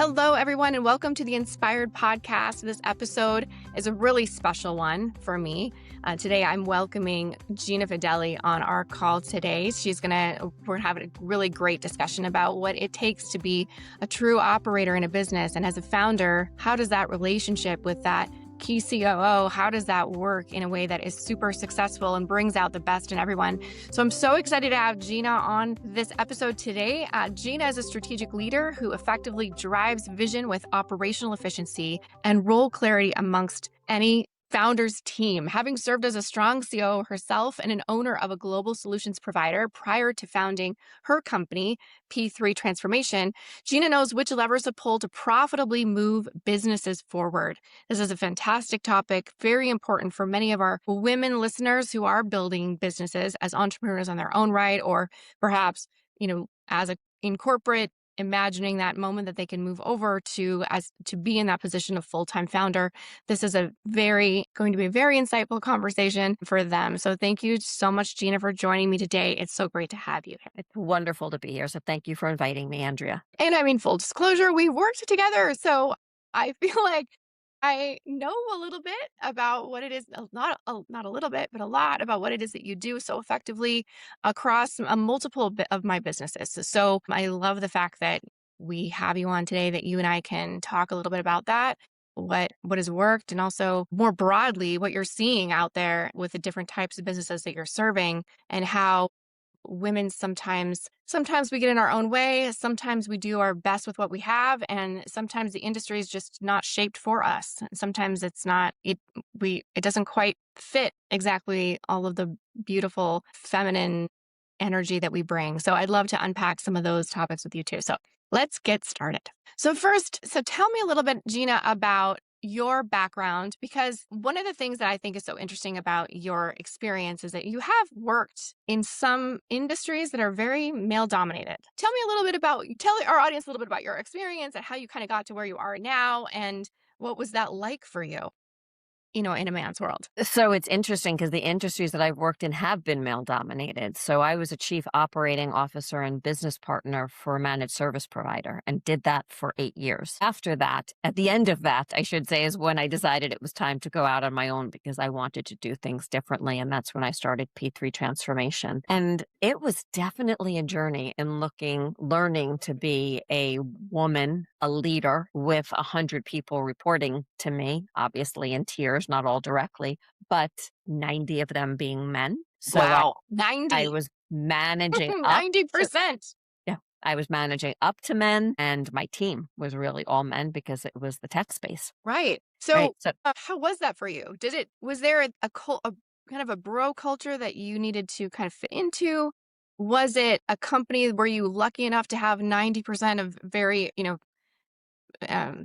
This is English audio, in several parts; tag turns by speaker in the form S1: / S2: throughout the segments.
S1: Hello, everyone, and welcome to the Inspired Podcast. This episode is a really special one for me. Today, I'm welcoming Gina Fedeli on our call today. We're having a really great discussion about what it takes to be a true operator in a business. And as a founder, how does that relationship with that key COO, how does that work in a way that is super successful and brings out the best in everyone? So I'm so excited to have Gina on this episode today. Gina is a strategic leader who effectively drives vision with operational efficiency and role clarity amongst any founder's team. Having served as a strong COO herself and an owner of a global solutions provider prior to founding her company, P3 Transformation, Gina knows which levers to pull to profitably move businesses forward. This is a fantastic topic, very important for many of our women listeners who are building businesses as entrepreneurs on their own right, or perhaps, in corporate, imagining that moment that they can move over to be in that position of full-time founder. This is going to be a very insightful conversation for them. So thank you so much, Gina, for joining me today. It's so great to have you here.
S2: It's wonderful to be here. So thank you for inviting me, Andrea.
S1: And full disclosure, we worked together. So I feel like I know a little bit about what it is, not a little bit, but a lot about what it is that you do so effectively across a multiple of my businesses. So I love the fact that we have you on today, that you and I can talk a little bit about that, what has worked, and also more broadly, what you're seeing out there with the different types of businesses that you're serving, and how women sometimes we get in our own way. Sometimes we do our best with what we have, and sometimes the industry is just not shaped for us. And sometimes it's not. It doesn't quite fit exactly all of the beautiful feminine energy that we bring. So I'd love to unpack some of those topics with you too. So let's get started. So tell me a little bit, Gina, about your background, because one of the things that I think is so interesting about your experience is that you have worked in some industries that are very male dominated. Tell our audience a little bit about your experience and how you kind of got to where you are now, and what was that like for you, in a man's world?
S2: So it's interesting because the industries that I've worked in have been male dominated. So I was a chief operating officer and business partner for a managed service provider and did that for 8 years. After that, at the end of that, I should say, is when I decided it was time to go out on my own because I wanted to do things differently. And that's when I started P3 Transformation. And it was definitely a journey in learning to be a woman, a leader with 100 people reporting to me, obviously in tiers, not all directly, but 90 of them being men. So
S1: wow, 90.
S2: I was managing
S1: 90%.
S2: I was managing up to men, and my team was really all men because it was the tech space.
S1: Right. So how was that for you? Was there a kind of a bro culture that you needed to kind of fit into? Was it a company, were you lucky enough to have 90% of very,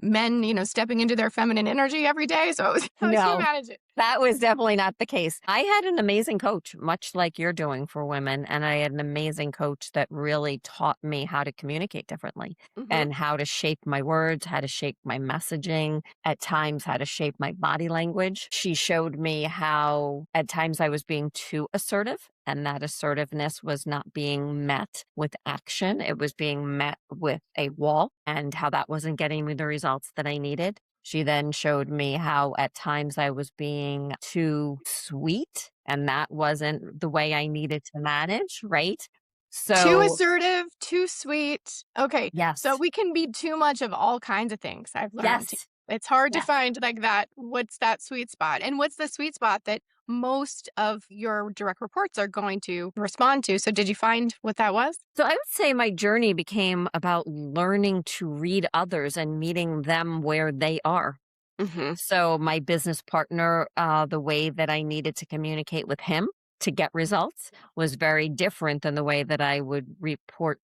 S1: men, stepping into their feminine energy every day? So how did you manage it?
S2: That was definitely not the case. I had an amazing coach, much like you're doing for women. And I had an amazing coach that really taught me how to communicate differently and how to shape my words, how to shape my messaging, at times how to shape my body language. She showed me how at times I was being too assertive, and that assertiveness was not being met with action. It was being met with a wall, and how that wasn't getting me the results that I needed. She then showed me how at times I was being too sweet, and that wasn't the way I needed to manage, right? So
S1: too assertive, too sweet. Okay.
S2: Yes.
S1: So we can be too much of all kinds of things, I've learned.
S2: Yes.
S1: It's hard to find like that. What's that sweet spot? And what's the sweet spot that most of your direct reports are going to respond to? So did you find what that was?
S2: So I would say my journey became about learning to read others and meeting them where they are. So my business partner, the way that I needed to communicate with him to get results was very different than the way that I would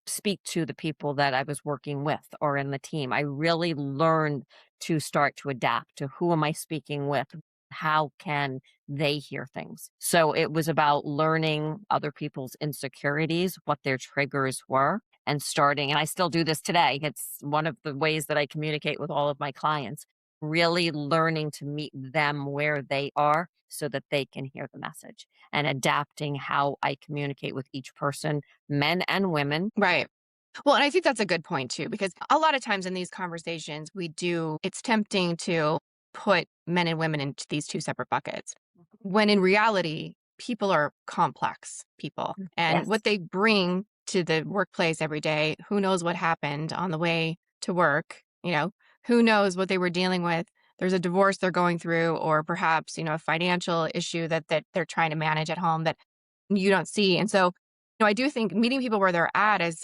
S2: speak to the people that I was working with or in the team. I really learned to start to adapt to who am I speaking with? How can they hear things? So it was about learning other people's insecurities, what their triggers were, and I still do this today. It's one of the ways that I communicate with all of my clients, really learning to meet them where they are so that they can hear the message, and adapting how I communicate with each person, men and women.
S1: Right. Well, and I think that's a good point too, because a lot of times in these conversations, it's tempting to put men and women into these two separate buckets, when in reality, people are complex people. And
S2: Yes.
S1: what they bring to the workplace every day, who knows what happened on the way to work, who knows what they were dealing with. There's a divorce they're going through, or perhaps, a financial issue that they're trying to manage at home that you don't see. And so, I do think meeting people where they're at is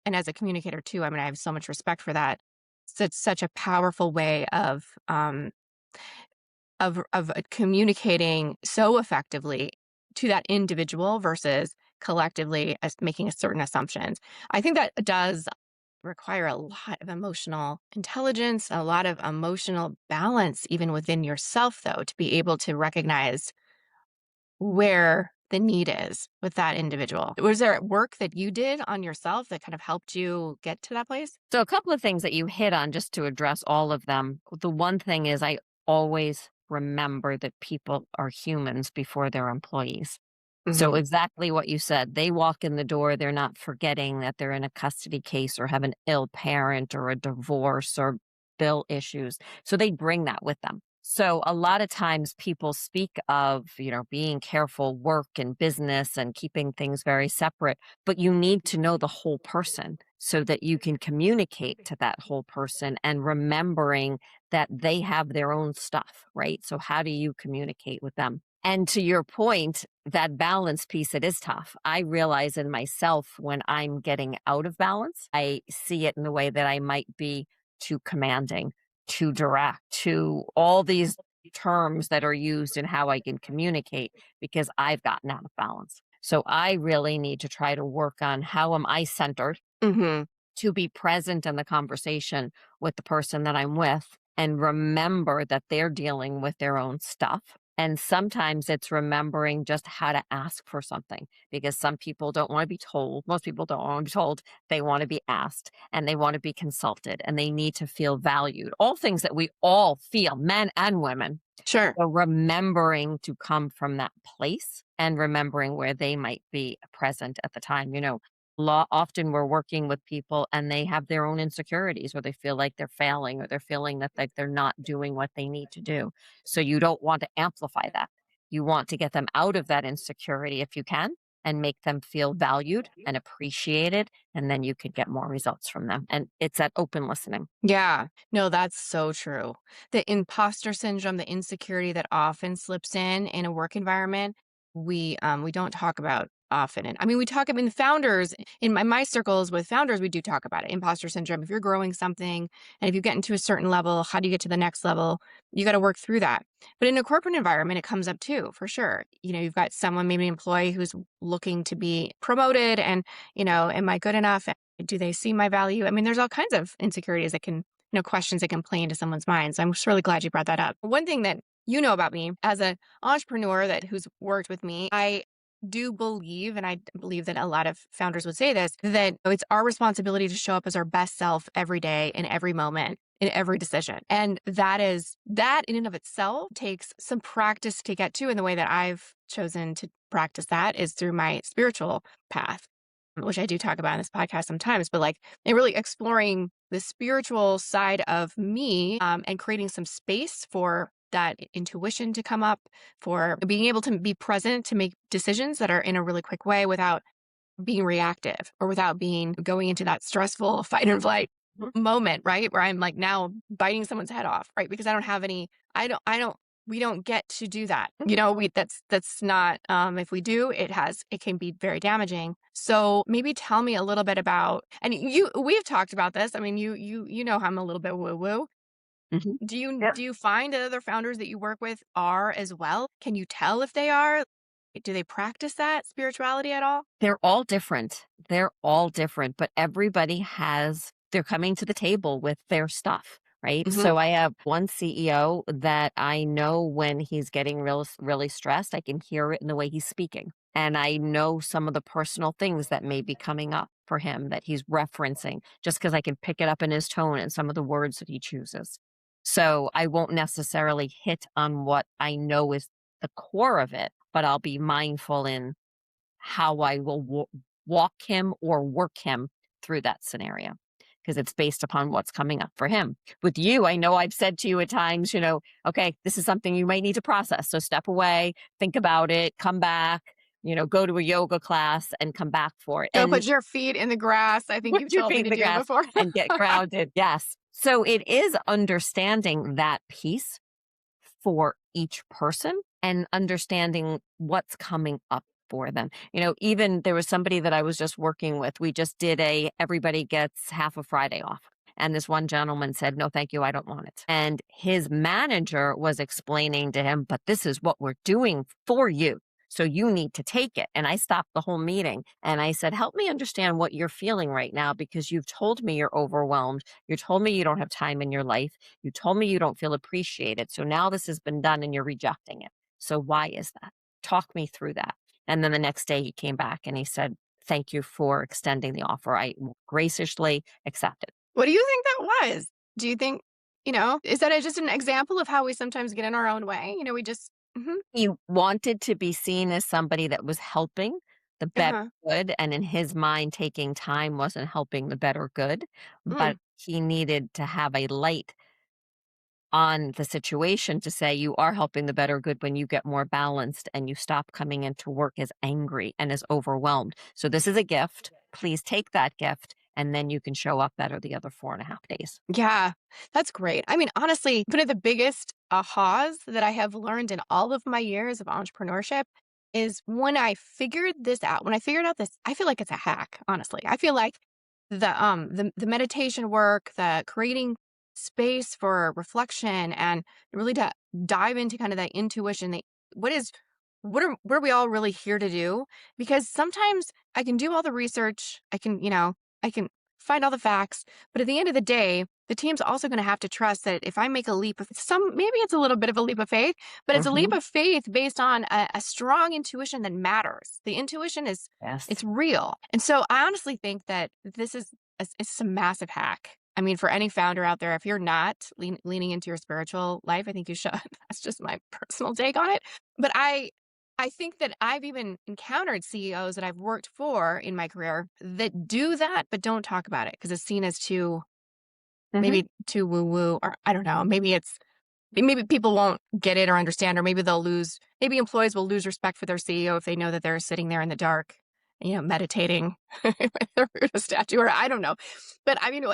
S1: and as a communicator too, I mean, I have so much respect for that. Such a powerful way of communicating so effectively to that individual versus collectively as making certain assumptions. I think that does require a lot of emotional intelligence, a lot of emotional balance, even within yourself, though, to be able to recognize where the need is with that individual. Was there work that you did on yourself that kind of helped you get to that place?
S2: So, a couple of things that you hit on just to address all of them. The one thing is, I always remember that people are humans before they're employees. So,
S1: Hmm.
S2: exactly what you said. They walk in the door, they're not forgetting that they're in a custody case or have an ill parent or a divorce or bill issues. So, they bring that with them. So, a lot of times people speak of, being careful, work and business and keeping things very separate, but you need to know the whole person so that you can communicate to that whole person and remembering that they have their own stuff, right? So, how do you communicate with them? And to your point, that balance piece, it is tough. I realize in myself when I'm getting out of balance, I see it in the way that I might be too commanding, too direct, to all these terms that are used in how I can communicate because I've gotten out of balance. So I really need to try to work on how am I centered
S1: Hmm.
S2: to be present in the conversation with the person that I'm with and remember that they're dealing with their own stuff. And sometimes it's remembering just how to ask for something because some people don't want to be told. Most people don't want to be told. They want to be asked and they want to be consulted and they need to feel valued. All things that we all feel, men and women.
S1: Sure.
S2: So remembering to come from that place and remembering where they might be present at the time. Often we're working with people and they have their own insecurities or they feel like they're failing or they're feeling that like they're not doing what they need to do. So you don't want to amplify that. You want to get them out of that insecurity if you can and make them feel valued and appreciated. And then you could get more results from them. And it's that open listening.
S1: Yeah. No, that's so true. The imposter syndrome, the insecurity that often slips in a work environment, we don't talk about often. And I mean, we talk about in founders, in my circles with founders, we do talk about it. Imposter syndrome. If you're growing something and if you get into a certain level, how do you get to the next level? You got to work through that. But in a corporate environment, it comes up too, for sure. You've got someone, maybe an employee who's looking to be promoted and, am I good enough? Do they see my value? I mean, there's all kinds of insecurities that can, questions that can play into someone's mind. So I'm just really glad you brought that up. One thing that you know about me as an entrepreneur who's worked with me, I do believe, and I believe that a lot of founders would say this, that it's our responsibility to show up as our best self every day, in every moment, in every decision. And that in and of itself takes some practice to get to. And the way that I've chosen to practice that is through my spiritual path, which I do talk about in this podcast sometimes, but like and really exploring the spiritual side of me, and creating some space for that intuition to come up, for being able to be present to make decisions that are in a really quick way without being reactive or without being going into that stressful fight and flight moment, right? Where I'm like now biting someone's head off, right? Because I don't have any, we don't get to do that. That's not, if we do, it can be very damaging. So maybe tell me a little bit about, and we've talked about this. I mean, you know, I'm a little bit woo woo.
S2: Mhm.
S1: Do you find that other founders that you work with are as well? Can you tell if they are? Do they practice that spirituality at all?
S2: They're all different. They're all different, but they're coming to the table with their stuff, right?
S1: Hmm.
S2: So I have one CEO that I know when he's getting really stressed, I can hear it in the way he's speaking. And I know some of the personal things that may be coming up for him that he's referencing just because I can pick it up in his tone and some of the words that he chooses. So I won't necessarily hit on what I know is the core of it, but I'll be mindful in how I will walk him or work him through that scenario because it's based upon what's coming up for him. With you, I know I've said to you at times, okay, this is something you might need to process. So step away, think about it, come back, go to a yoga class and come back for it.
S1: Go
S2: And
S1: put your feet in the grass. I think
S2: put
S1: you've
S2: your
S1: told me
S2: feet in
S1: to
S2: the
S1: do
S2: grass
S1: before.
S2: and get grounded. Yes. So it is understanding that piece for each person and understanding what's coming up for them. Even there was somebody that I was just working with. We just did everybody gets half a Friday off. And this one gentleman said, no, thank you. I don't want it. And his manager was explaining to him, but this is what we're doing for you. So you need to take it. And I stopped the whole meeting and I said, help me understand what you're feeling right now because you've told me you're overwhelmed. You told me you don't have time in your life. You told me you don't feel appreciated. So now this has been done and you're rejecting it. So why is that? Talk me through that. And then the next day he came back and he said, thank you for extending the offer. I graciously accepted.
S1: What do you think that was? Do you think, is that just an example of how we sometimes get in our own way? We just,
S2: He wanted to be seen as somebody that was helping the better
S1: uh-huh.
S2: good, and in his mind, taking time wasn't helping the better good, but
S1: Mm.
S2: he needed to have a light on the situation to say you are helping the better good when you get more balanced and you stop coming into work as angry and as overwhelmed. So this is a gift. Please take that gift, and then you can show up better the other 4.5 days.
S1: Yeah, that's great. I mean, honestly, one of the biggest ahas that I have learned in all of my years of entrepreneurship is when I figured this out. When I figured out this, I feel like it's a hack, honestly. I feel like the meditation work, the creating space for reflection and really to dive into kind of that intuition, what is what are we all really here to do? Because sometimes I can do all the research, I can find all the facts, but at the end of the day, the team's also going to have to trust that if I make a leap of maybe it's a little bit of a leap of faith, but it's a leap
S2: Mhm.
S1: of faith based on a strong intuition that matters. The intuition
S2: Yes.
S1: it's real. And so I honestly think that it's a massive hack. I mean, for any founder out there, if you're not leaning into your spiritual life, I think you should. That's just my personal take on it. But I think that I've even encountered CEOs that I've worked for in my career that do that, but don't talk about it because it's seen as
S2: Mhm.
S1: maybe too woo woo, or I don't know. Maybe people won't get it or understand, or maybe employees will lose respect for their CEO if they know that they're sitting there in the dark, meditating with their Buddha statue, or I don't know. But I mean, do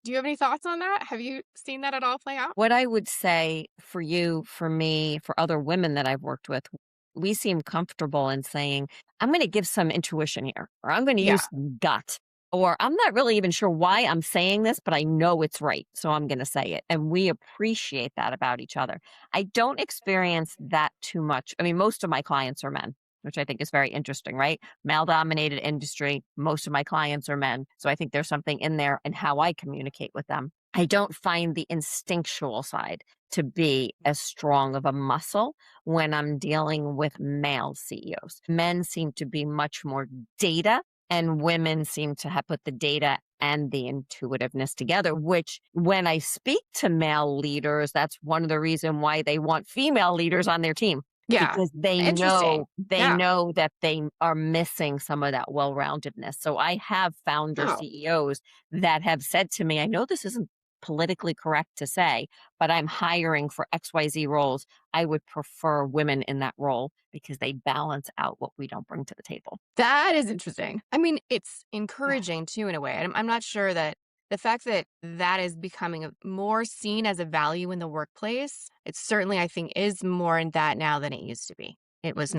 S1: you have any thoughts on that? Have you seen that at all play out?
S2: What I would say for you, for me, for other women that I've worked with, we seem comfortable in saying, I'm going to give some intuition here, or I'm going to
S1: Yeah.
S2: use gut, or I'm not really even sure why I'm saying this, but I know it's right. So I'm going to say it. And we appreciate that about each other. I don't experience that too much. I mean, most of my clients are men, which I think is very interesting, right? Male dominated industry. Most of my clients are men. So I think there's something in there in how I communicate with them. I don't find the instinctual side to be as strong of a muscle when I'm dealing with male CEOs. Men seem to be much more data, and women seem to have put the data and the intuitiveness together, which when I speak to male leaders, that's one of the reasons why they want female leaders on their team
S1: Yeah.
S2: because they
S1: Interesting.
S2: know they
S1: Yeah.
S2: know that they are missing some of that well-roundedness. So I have founder
S1: Oh.
S2: CEOs that have said to me, I know this isn't politically correct to say, but I'm hiring for XYZ roles. I would prefer women in that role because they balance out what we don't bring to the table.
S1: That is interesting. I mean, it's
S2: Yeah.
S1: encouraging too, in a way. I'm not sure that the fact that that is becoming more seen as a value in the workplace, it certainly, I think, is more in that now than it used to be. That was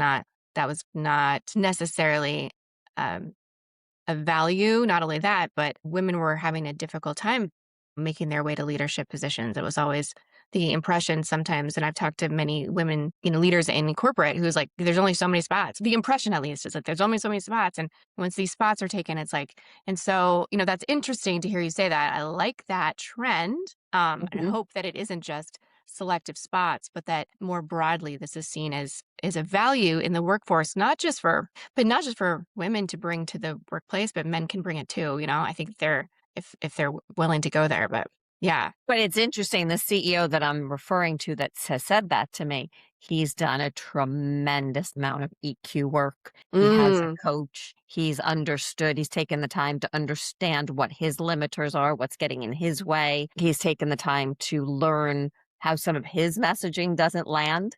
S1: not necessarily um, a value. Not only that, but women were having a difficult time making their way to leadership positions. It was always the impression sometimes, and I've talked to many women, leaders in corporate who's like, there's only so many spots. The impression, at least, is like there's only so many spots. And once these spots are taken, it's like, and so, that's interesting to hear you say that. I like that trend, and
S2: Mhm.
S1: hope that it isn't just selective spots, but that more broadly, this is seen as a value in the workforce, not just for women to bring to the workplace, but men can bring it too. I think if they're willing to go there. But yeah.
S2: But it's interesting, the CEO that I'm referring to that has said that to me, He's done a tremendous amount of EQ work. He has a
S1: Mm.
S2: coach. He's taken the time to understand what his limiters are, what's getting in his way. He's taken the time to learn how some of his messaging doesn't land.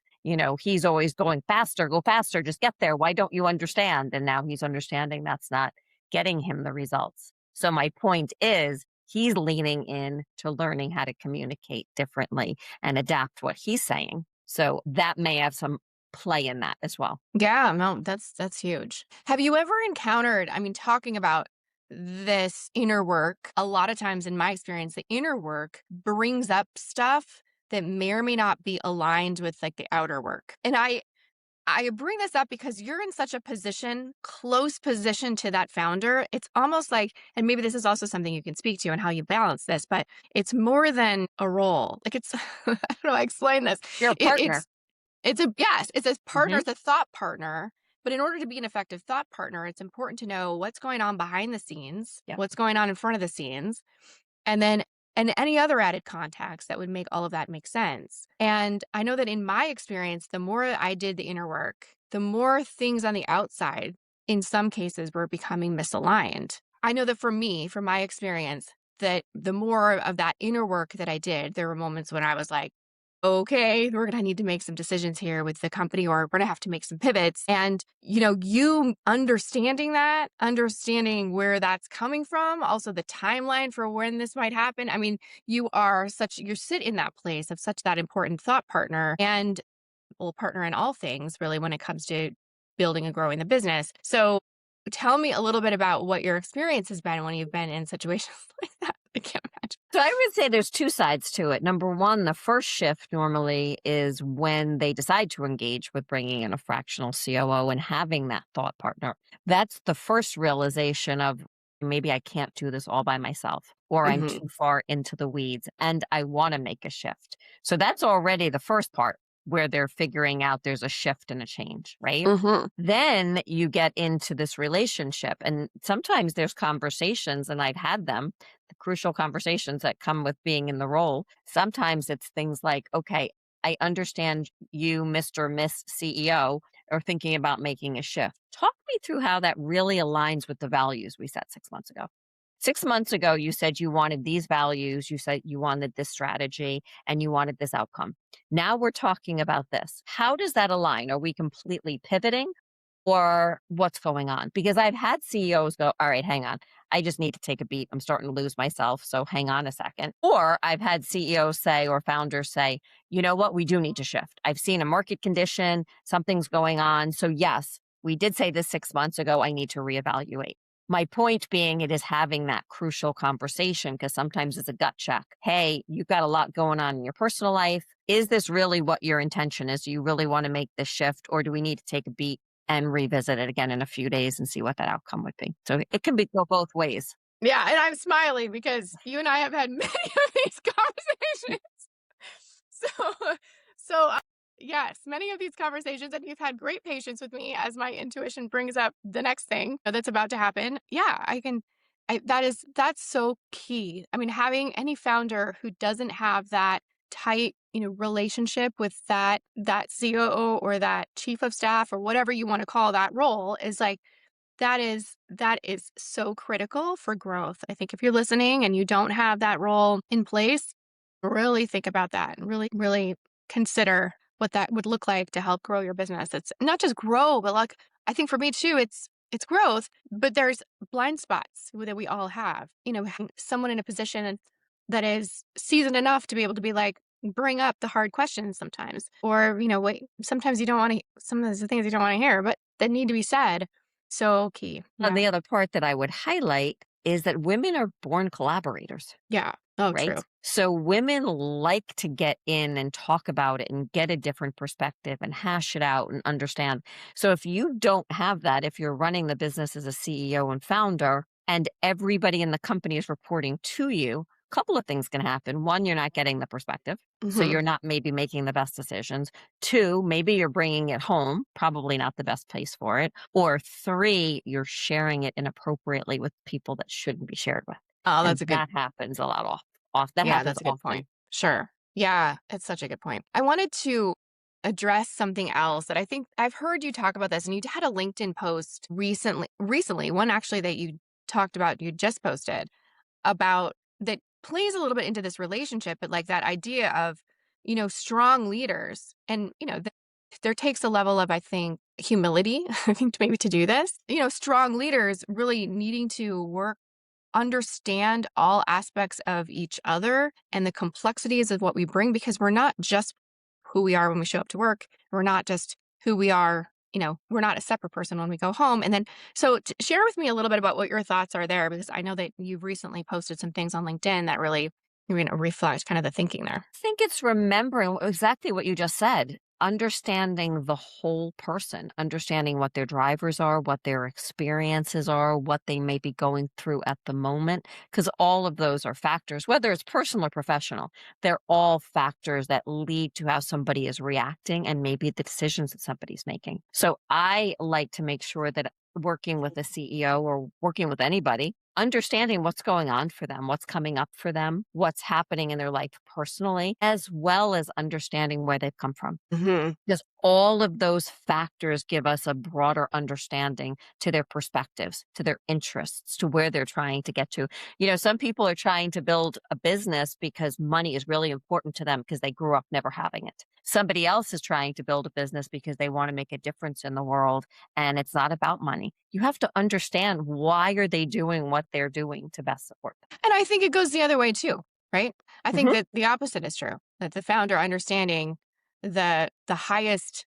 S2: He's always going faster, go faster, just get there. Why don't you understand? And now he's understanding that's not getting him the results. So my point is, he's leaning in to learning how to communicate differently and adapt what he's saying. So that may have some play in that as well.
S1: Yeah, no, that's huge. Have you ever encountered, I mean, talking about this inner work, a lot of times in my experience, the inner work brings up stuff that may or may not be aligned with like the outer work. And I bring this up because you're in such a position, close position to that founder. It's almost like, and maybe this is also something you can speak to and how you balance this, but it's more than a role. Like it's, I don't know how I explain this.
S2: You're a
S1: It,
S2: partner.
S1: yes, it's a partner,
S2: Hmm.
S1: it's a thought partner. But in order to be an effective thought partner, it's important to know what's going on behind the scenes,
S2: Yeah.
S1: what's going on in front of the scenes, and then and any other added context that would make all of that make sense. And I know that in my experience, the more I did the inner work, the more things on the outside, in some cases, were becoming misaligned. I know that for me, from my experience, that the more of that inner work that I did, there were moments when I was like, okay, we're going to need to make some decisions here with the company, or we're going to have to make some pivots. And, you understanding that, understanding where that's coming from, also the timeline for when this might happen. I mean, you sit in that place of such that important thought partner and well, partner in all things, really, when it comes to building and growing the business. So tell me a little bit about what your experience has been when you've been in situations like that. I can't imagine.
S2: So I would say there's two sides to it. Number one, the first shift normally is when they decide to engage with bringing in a fractional COO and having that thought partner. That's the first realization of maybe I can't do this all by myself, or I'm
S1: Hmm.
S2: too far into the weeds and I want to make a shift. So that's already the first part where they're figuring out there's a shift and a change, right?
S1: Hmm.
S2: Then you get into this relationship, and sometimes there's conversations, and I've had them, the crucial conversations that come with being in the role. Sometimes it's things like, okay, I understand you, Mr. Miss CEO, are thinking about making a shift. Talk me through how that really aligns with the values we set 6 months ago. 6 months ago, you said you wanted these values, you said you wanted this strategy, and you wanted this outcome. Now we're talking about this. How does that align? Are we completely pivoting? Or what's going on? Because I've had CEOs go, all right, hang on. I just need to take a beat. I'm starting to lose myself. So hang on a second. Or I've had CEOs say, or founders say, you know what? We do need to shift. I've seen a market condition. Something's going on. So yes, we did say this 6 months ago. I need to reevaluate. My point being, it is having that crucial conversation because sometimes it's a gut check. Hey, you've got a lot going on in your personal life. Is this really what your intention is? Do you really want to make this shift? Or do we need to take a beat and revisit it again in a few days and see what that outcome would be? So it can go both ways.
S1: Yeah, and I'm smiling because you and I have had many of these conversations. So, so yes, many of these conversations, and you've had great patience with me as my intuition brings up the next thing that's about to happen. Yeah, I can. That's so key. I mean, having any founder who doesn't have that tight, relationship with that COO or that chief of staff or whatever you want to call that role is like that is so critical for growth. I think if you're listening and you don't have that role in place, really think about that and really, really consider what that would look like to help grow your business. It's not just grow, but like I think for me too, it's growth, but there's blind spots that we all have. Having someone in a position that is seasoned enough to be able to be like, bring up the hard questions sometimes, or wait, sometimes you don't want to. Some of the things you don't want to hear, but that need to be said. So key.
S2: And
S1: Yeah.
S2: the other part that I would highlight is that women are born collaborators.
S1: Yeah. Oh,
S2: Right?
S1: true.
S2: So women like to get in and talk about it and get a different perspective and hash it out and understand. So if you don't have that, if you're running the business as a CEO and founder and everybody in the company is reporting to you, a couple of things can happen. One, you're not getting the perspective. So
S1: Hmm.
S2: you're not maybe making the best decisions. Two, maybe you're bringing it home, probably not the best place for it. Or three, you're sharing it inappropriately with people that shouldn't be shared with.
S1: Oh,
S2: And
S1: that's a good.
S2: that happens a lot off that
S1: Yeah,
S2: happens
S1: that's a good
S2: often.
S1: point. Sure. Yeah, it's such a good point. I wanted to address something else that I think I've heard you talk about this, and you had a LinkedIn post recently, one actually that you talked about, you just posted about that plays a little bit into this relationship, but like that idea of, strong leaders and, there takes a level of, I think, humility, I think, maybe to do this, strong leaders really needing to understand all aspects of each other and the complexities of what we bring, because we're not just who we are when we show up to work. We're not just who we are. We're not a separate person when we go home. And then, so share with me a little bit about what your thoughts are there, because I know that you've recently posted some things on LinkedIn that really, reflect kind of the thinking there.
S2: I think it's remembering exactly what you just said. Understanding the whole person, understanding what their drivers are, what their experiences are, what they may be going through at the moment, because all of those are factors, whether it's personal or professional, they're all factors that lead to how somebody is reacting and maybe the decisions that somebody's making. So I like to make sure that working with a CEO or working with anybody, understanding what's going on for them, what's coming up for them, what's happening in their life personally, as well as understanding where they've come from. Because all of those factors give us a broader understanding to their perspectives, to their interests, to where they're trying to get to. Some people are trying to build a business because money is really important to them because they grew up never having it. Somebody else is trying to build a business because they want to make a difference in the world, and it's not about money. You have to understand why are they doing what they're doing to best support them.
S1: And I think it goes the other way too, right? I think
S2: Mhm.
S1: that the opposite is true, that the founder understanding the highest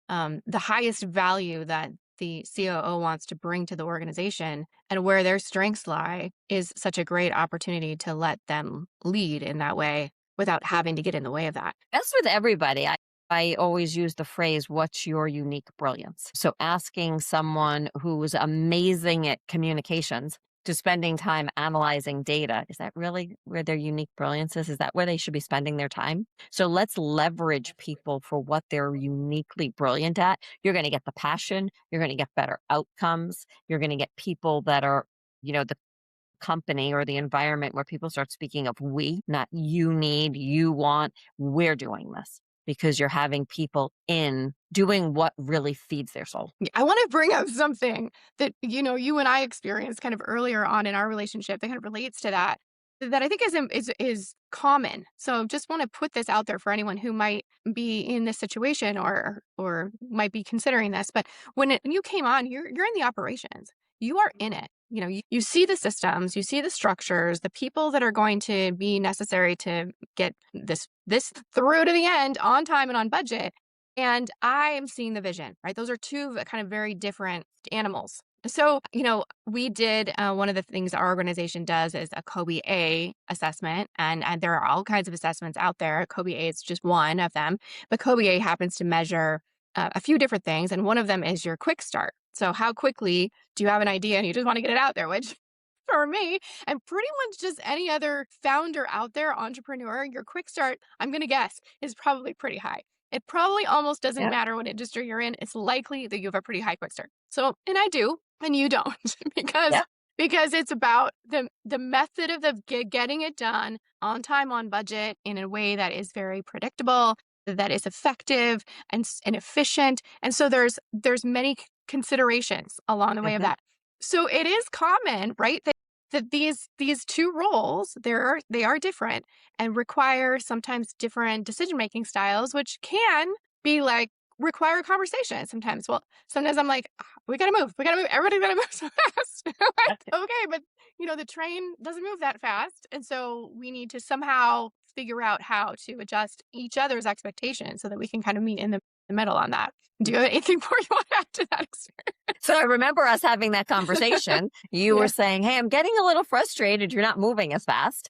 S1: value that the COO wants to bring to the organization and where their strengths lie is such a great opportunity to let them lead in that way without having to get in the way of that.
S2: That's with everybody. I always use the phrase, what's your unique brilliance? So asking someone who's amazing at communications to spending time analyzing data, is that really where their unique brilliance is? Is that where they should be spending their time? So let's leverage people for what they're uniquely brilliant at. You're going to get the passion. You're going to get better outcomes. You're going to get people that are, the company or the environment where people start speaking of we, not you need, you want, we're doing this because you're having people in doing what really feeds their soul.
S1: I want to bring up something that, you and I experienced kind of earlier on in our relationship that kind of relates to that I think is common. So just want to put this out there for anyone who might be in this situation or might be considering this. But when you came on, you're in the operations. You are in it. You see the systems, you see the structures, the people that are going to be necessary to get this through to the end on time and on budget. And I am seeing the vision, right? Those are two kind of very different animals. So, we did one of the things our organization does is a COBE-A assessment, and there are all kinds of assessments out there. COBE-A is just one of them, but COBE-A happens to measure a few different things, and one of them is your quick start. So, how quickly do you have an idea and you just want to get it out there? Which, for me, and pretty much just any other founder out there, entrepreneur, your quick start, I'm going to guess, is probably pretty high. It probably almost doesn't
S2: Yeah.
S1: matter what industry you're in. It's likely that you have a pretty high quick start. So, and I do, and you don't, because
S2: Yeah.
S1: because it's about the method of getting it done on time, on budget, in a way that is very predictable, that is effective and efficient. And so there's many considerations along the way of
S2: Mhm.
S1: that. So it is common, right, that these two roles they are different and require sometimes different decision making styles, which can be like require a conversation sometimes. Well, sometimes I'm like, "Ah, we gotta move, everybody's gotta move so fast." Like, okay, but the train doesn't move that fast, and so we need to somehow figure out how to adjust each other's expectations so that we can kind of meet in the middle on that. Do you have anything more you want to add to that
S2: So I remember us having that conversation. You were
S1: Yeah.
S2: saying, hey, I'm getting a little frustrated. You're not moving as fast.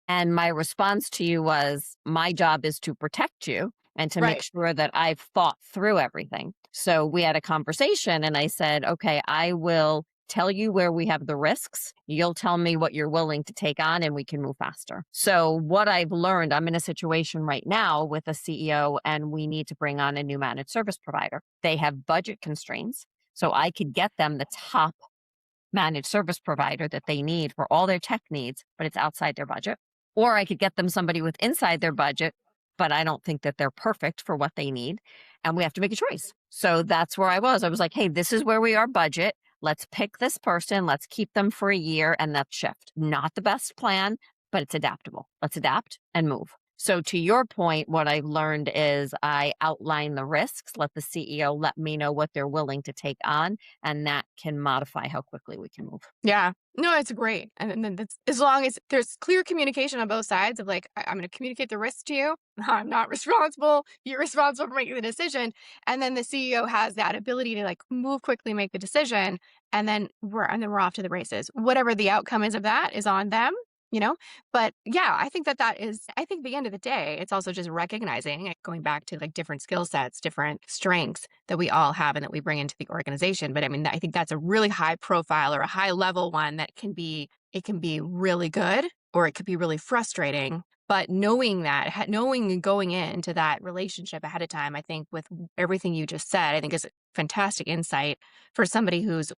S2: And my response to you was, my job is to protect you and to make
S1: Right.
S2: sure that I've thought through everything. So we had a conversation and I said, okay, I will tell you where we have the risks. You'll tell me what you're willing to take on and we can move faster. So what I've learned, I'm in a situation right now with a CEO and we need to bring on a new managed service provider. They have budget constraints. So I could get them the top managed service provider that they need for all their tech needs, but it's outside their budget. Or I could get them somebody with inside their budget, but I don't think that they're perfect for what they need. and we have to make a choice. So that's where I was. I was like, hey, this is where we are budget. Let's pick this person. Let's keep them for a year and let's shift. Not the best plan, but it's adaptable. Let's adapt and move. So to your point, what I learned is I outline the risks, let the CEO let me know what they're willing to take on, and that can modify how quickly we can move.
S1: Yeah. No, it's great. And then that's as long as there's clear communication on both sides of like, I'm going to communicate the risk to you. I'm not responsible. You're responsible for making the decision. And then the CEO has that ability to like move quickly, make the decision. And then we're off to the races. Whatever the outcome is of that is on them, you know? But yeah, I think I think at the end of the day, it's also just recognizing, like, going back to like different skill sets, different strengths that we all have and that we bring into the organization. But I mean, I think that's a really high profile or a high level one that it can be really good or it could be really frustrating. But knowing that, knowing and going into that relationship ahead of time, I think with everything you just said, I think is fantastic insight for somebody who's,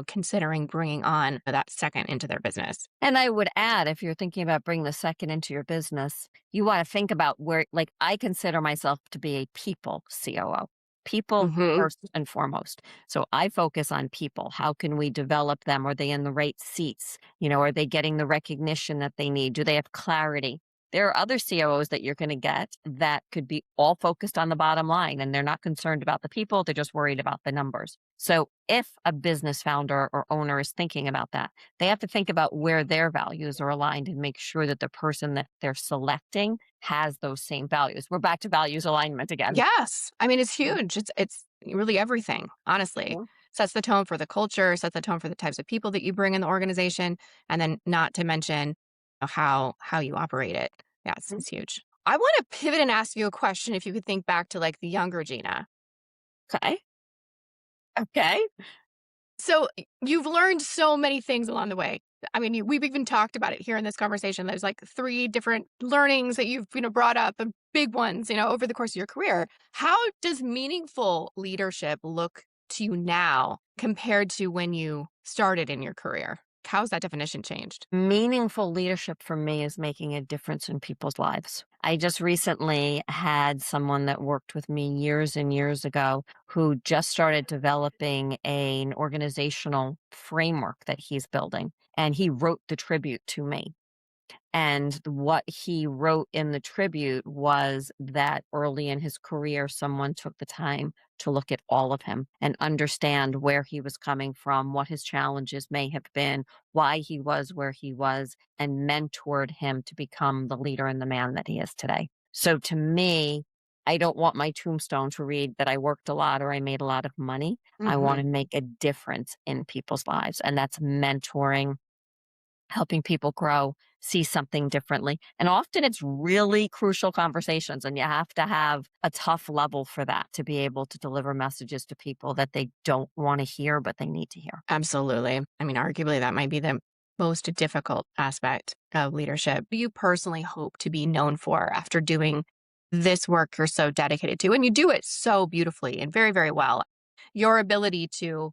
S1: considering bringing on that second into their business.
S2: And I would add, if you're thinking about bringing the second into your business, you want to think about where, like, I consider myself to be a people COO, people
S1: Hmm.
S2: first and foremost. So I focus on people. How can we develop them? Are they in the right seats? Are they getting the recognition that they need? Do they have clarity? There are other COOs that you're going to get that could be all focused on the bottom line and they're not concerned about the people. They're just worried about the numbers. So if a business founder or owner is thinking about that, they have to think about where their values are aligned and make sure that the person that they're selecting has those same values. We're back to values alignment again.
S1: Yes. I mean, it's
S2: Yeah.
S1: huge. It's really everything, honestly.
S2: Yeah.
S1: Sets the tone for the culture, sets the tone for the types of people that you bring in the organization, and then not to mention how you operate it. Yeah, it's huge. I want to pivot and ask you a question if you could think back to like the younger Gina.
S2: Okay. Okay.
S1: So you've learned so many things along the way. I mean, we've even talked about it here in this conversation. There's like three different learnings that you've brought up, and big ones, over the course of your career. How does meaningful leadership look to you now compared to when you started in your career? How's that definition changed?
S2: Meaningful leadership for me is making a difference in people's lives. I just recently had someone that worked with me years and years ago who just started developing an organizational framework that he's building. And he wrote the tribute to me. And what he wrote in the tribute was that early in his career, someone took the time to look at all of him and understand where he was coming from, what his challenges may have been, why he was where he was, and mentored him to become the leader and the man that he is today. So to me, I don't want my tombstone to read that I worked a lot or I made a lot of money. I want
S1: Hmm.
S2: to make a difference in people's lives. And that's mentoring, helping people grow, see something differently. And often it's really crucial conversations, and you have to have a tough level for that to be able to deliver messages to people that they don't want to hear, but they need to hear.
S1: Absolutely. I mean, arguably, that might be the most difficult aspect of leadership. What do you personally hope to be known for after doing this work you're so dedicated to? And you do it so beautifully and very, very well. Your ability to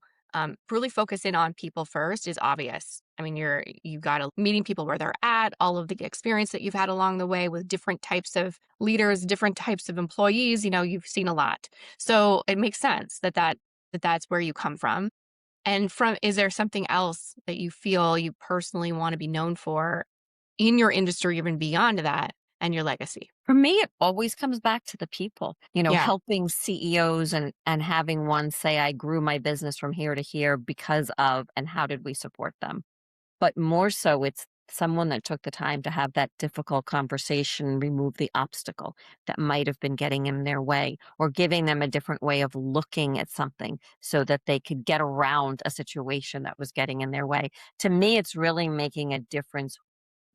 S1: really focus in on people first is obvious. I mean, you got to meeting people where they're at, all of the experience that you've had along the way with different types of leaders, different types of employees. You've seen a lot, so it makes sense that's where you come from. And is there something else that you feel you personally want to be known for in your industry, even beyond that, and your legacy?
S2: For me, it always comes back to the people,
S1: Yeah.
S2: helping CEOs and having one say, I grew my business from here to here because of, and how did we support them? But more so, it's someone that took the time to have that difficult conversation, remove the obstacle that might have been getting in their way, or giving them a different way of looking at something so that they could get around a situation that was getting in their way. To me, it's really making a difference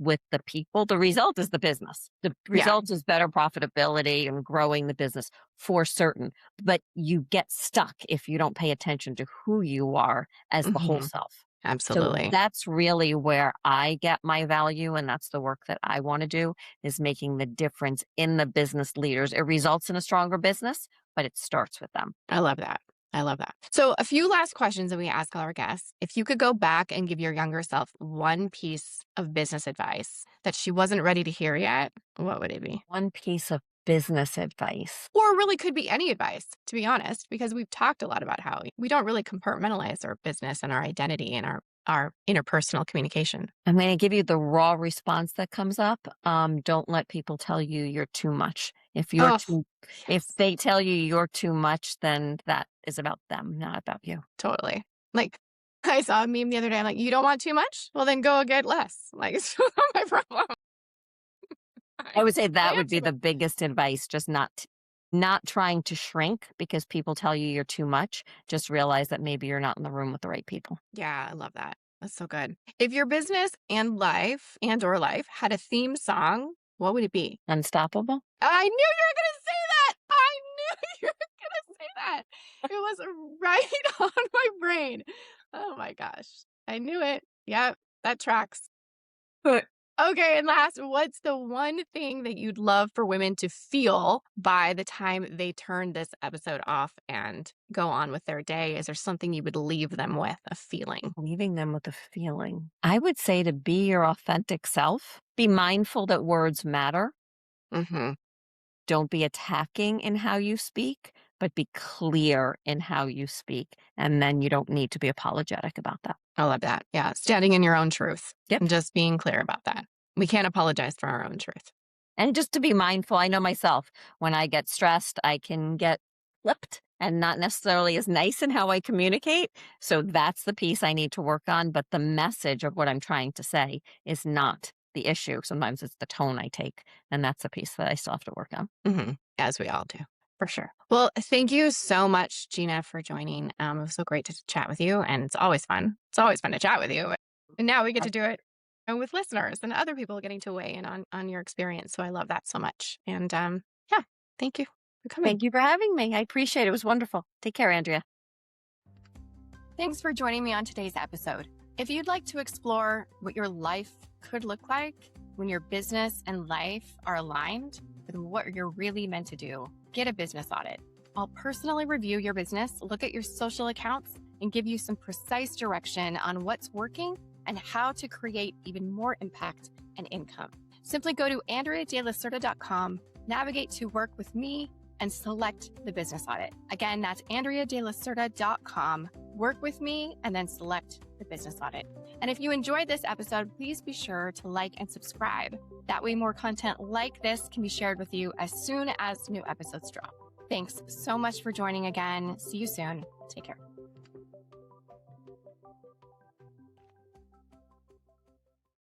S2: with the people. The result is the business. The
S1: Yeah.
S2: result is better profitability and growing the business for certain. But you get stuck if you don't pay attention to who you are as the whole
S1: Hmm.
S2: self. So
S1: Absolutely.
S2: that's really where I get my value. And that's the work that I want to do, is making the difference in the business leaders. It results in a stronger business, but it starts with them.
S1: I love that. I love that. So, a few last questions that we ask all our guests. If you could go back and give your younger self one piece of business advice that she wasn't ready to hear yet, what would it be?
S2: One piece of business advice.
S1: Or really could be any advice, to be honest, because we've talked a lot about how we don't really compartmentalize our business and our identity and our interpersonal communication.
S2: I'm going to give you the raw response that comes up. Don't let people tell you you're too much. If
S1: Yes,
S2: they tell you you're too much, then that is about them, not about you.
S1: totally. Like, I saw a meme the other day. I'm like, you don't want too much? Well, then go get less. Like, it's not my problem.
S2: I would say
S1: I
S2: that
S1: am
S2: would be
S1: too
S2: the
S1: much.
S2: biggest advice, just not trying to shrink because people tell you you're too much. Just realize that maybe you're not in the room with the right people.
S1: Yeah, I love that. That's so good. If your business and life or life had a theme song, what would it be?
S2: Unstoppable?
S1: I knew you were going to say that. I knew you were going to say that. It was right on my brain. Oh my gosh. I knew it. Yep, that tracks.
S2: But
S1: Okay, and last, what's the one thing that you'd love for women to feel by the time they turn this episode off and go on with their day? Is there something you would leave them with, a feeling?
S2: leaving them with a feeling. I would say to be your authentic self. Be mindful that words matter.
S1: Mm-hmm.
S2: Don't be attacking in how you speak, but be clear in how you speak. And then you don't need to be apologetic about that.
S1: I love that. Yeah, standing in your own truth
S2: Yep.
S1: and just being clear about that. We can't apologize for our own truth.
S2: And just to be mindful, I know myself, when I get stressed, I can get flipped and not necessarily as nice in how I communicate. So that's the piece I need to work on. But the message of what I'm trying to say is not the issue. Sometimes it's the tone I take. And that's a piece that I still have to work on.
S1: Mm-hmm. As we all do, for sure. Well, thank you so much, Gina, for joining. It was so great to chat with you. And it's always fun. It's always fun to chat with you. And now we get to do it with listeners and other people getting to weigh in on your experience. So I love that so much. And yeah, thank you for coming.
S2: Thank you for having me. I appreciate it. It was wonderful. Take care, Andrea.
S1: Thanks for joining me on today's episode. If you'd like to explore what your life could look like when your business and life are aligned with what you're really meant to do, get a business audit. I'll personally review your business, look at your social accounts, and give you some precise direction on what's working and how to create even more impact and income. Simply go to AndreaDelaCerda.com, navigate to work with me, and select the business audit. Again, that's AndreaDelaCerda.com. Work with me and then select the business audit. And if you enjoyed this episode, please be sure to like and subscribe. That way more content like this can be shared with you as soon as new episodes drop. Thanks so much for joining again. See you soon. Take care.